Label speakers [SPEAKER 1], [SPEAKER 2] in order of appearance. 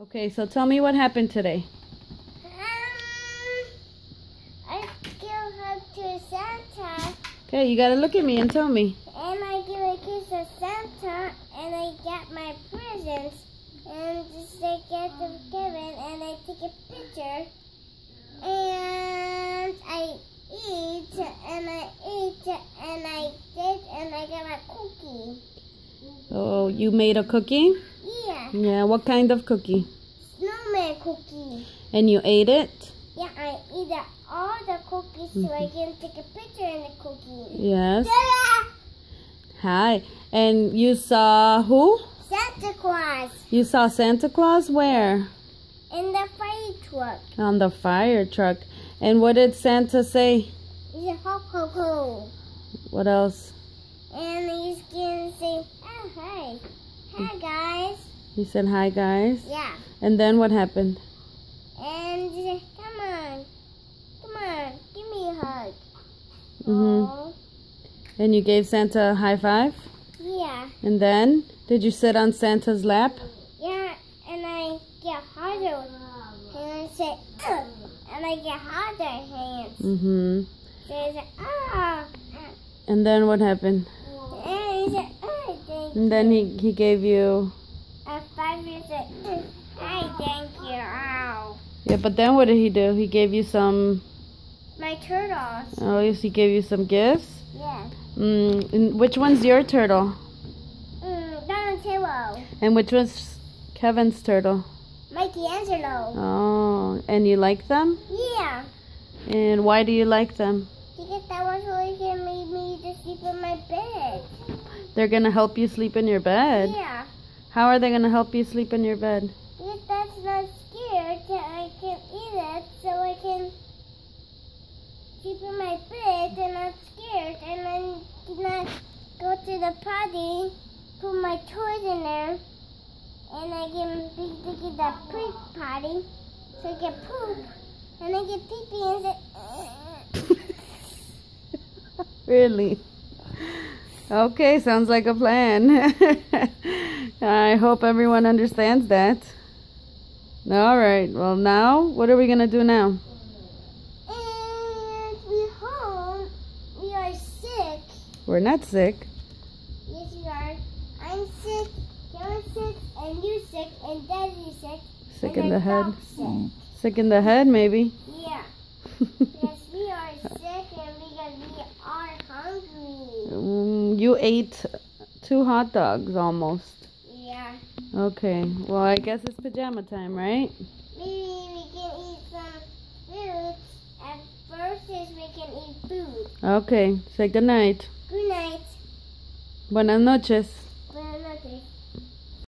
[SPEAKER 1] Okay, so tell me what happened today.
[SPEAKER 2] I give a hug to Santa.
[SPEAKER 1] Okay, you gotta look at me and tell me.
[SPEAKER 2] And I give a kiss to Santa, and I get my presents, and just I get to Kevin, and I take a picture, and I eat, and I ate, and I did, and I got a cookie.
[SPEAKER 1] Oh, you made a cookie?
[SPEAKER 2] Yeah.
[SPEAKER 1] Yeah, what kind of cookie?
[SPEAKER 2] Snowman cookie.
[SPEAKER 1] And you ate it?
[SPEAKER 2] Yeah, I eat all the cookies so I can take a picture in the cookie.
[SPEAKER 1] Yes.
[SPEAKER 2] Ta-da!
[SPEAKER 1] Hi. And you saw who?
[SPEAKER 2] Santa Claus.
[SPEAKER 1] You saw Santa Claus where?
[SPEAKER 2] In the fire truck.
[SPEAKER 1] On the fire truck. And what did Santa say?
[SPEAKER 2] He's a ho ho ho.
[SPEAKER 1] What else?
[SPEAKER 2] And he's gonna say, oh, hi. Hi, guys.
[SPEAKER 1] He said, hi, guys.
[SPEAKER 2] Yeah.
[SPEAKER 1] And then what happened?
[SPEAKER 2] And he said, come on, give me a hug.
[SPEAKER 1] Mm-hmm. And you gave Santa a high five?
[SPEAKER 2] Yeah.
[SPEAKER 1] And then, did you sit on Santa's lap?
[SPEAKER 2] Yeah, and I get harder. And I say, ugh. And I get harder hands.
[SPEAKER 1] Mm-hmm.
[SPEAKER 2] So he said, ah.
[SPEAKER 1] And then what happened?
[SPEAKER 2] And he said, oh, thank
[SPEAKER 1] And then he gave you...
[SPEAKER 2] A 5 years old. Hi, thank you. Ow.
[SPEAKER 1] Yeah, but then what did he do? He gave you some...
[SPEAKER 2] My turtles.
[SPEAKER 1] Oh, yes, he gave you some gifts?
[SPEAKER 2] Yeah.
[SPEAKER 1] And which one's your turtle?
[SPEAKER 2] Donatello.
[SPEAKER 1] And which one's Kevin's turtle?
[SPEAKER 2] Michelangelo.
[SPEAKER 1] Oh, and you like them?
[SPEAKER 2] Yeah.
[SPEAKER 1] And why do you like them?
[SPEAKER 2] Because that was really gonna make me to sleep in my bed.
[SPEAKER 1] They're gonna help you sleep in your bed?
[SPEAKER 2] Yeah.
[SPEAKER 1] How are they gonna help you sleep in your bed?
[SPEAKER 2] Because that's not scared that I can eat it, so I can sleep in my bed and not scared, and then not go to the potty, put my toys in there, and I can get that poop potty, so I can poop, and I get pee-pee and say,
[SPEAKER 1] Really? Okay, sounds like a plan. I hope everyone understands that. All right, well now, what are we going to do now?
[SPEAKER 2] And we're home. We are sick.
[SPEAKER 1] We're not sick.
[SPEAKER 2] Yes, we are. I'm sick, Kevin's sick, and you're sick, and Daddy's sick.
[SPEAKER 1] Sick
[SPEAKER 2] and
[SPEAKER 1] in the
[SPEAKER 2] our
[SPEAKER 1] head.
[SPEAKER 2] dog's sick.
[SPEAKER 1] Sick in the head, maybe.
[SPEAKER 2] Yeah. Yes, we are sick, and because we are hungry.
[SPEAKER 1] You ate 2 hot dogs almost.
[SPEAKER 2] Yeah.
[SPEAKER 1] Okay, well I guess it's pajama time, right?
[SPEAKER 2] Maybe we can eat some food. At first, we can eat food.
[SPEAKER 1] Okay, say good night.
[SPEAKER 2] Good night.
[SPEAKER 1] Buenas noches.